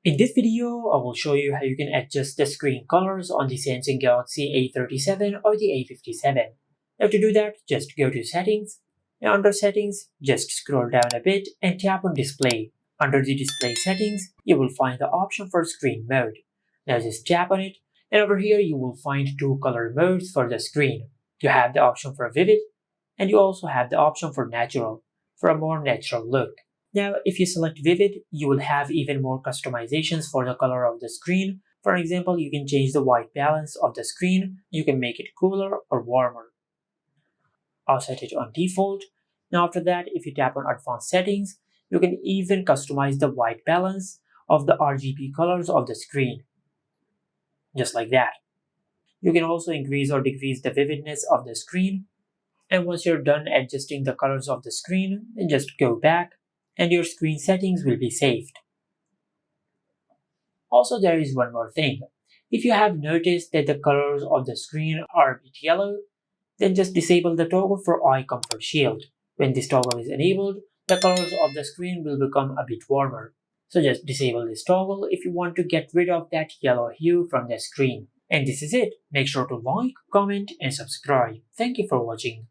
In this video, I will show you how you can adjust the screen colors on the Samsung Galaxy A37 or the A57. Now to do that, just go to Settings. Now under Settings, just scroll down a bit and tap on Display. Under the Display settings, you will find the option for Screen Mode. Now just tap on it, and over here you will find two color modes for the screen. You have the option for Vivid, and you also have the option for Natural, for a more natural look. Now, if you select Vivid, you will have even more customizations for the color of the screen. For example, you can change the white balance of the screen, you can make it cooler or warmer. I'll set it on default. Now after that, if you tap on Advanced Settings, you can even customize the white balance of the RGB colors of the screen, just like that. You can also increase or decrease the vividness of the screen. And once you're done adjusting the colors of the screen, then just go back and your screen settings will be saved. Also, there is one more thing. If you have noticed that the colors of the screen are a bit yellow, then just disable the toggle for Eye Comfort Shield. When this toggle is enabled, the colors of the screen will become a bit warmer. So just disable this toggle if you want to get rid of that yellow hue from the screen. And this is it. Make sure to like, comment, and subscribe. Thank you for watching.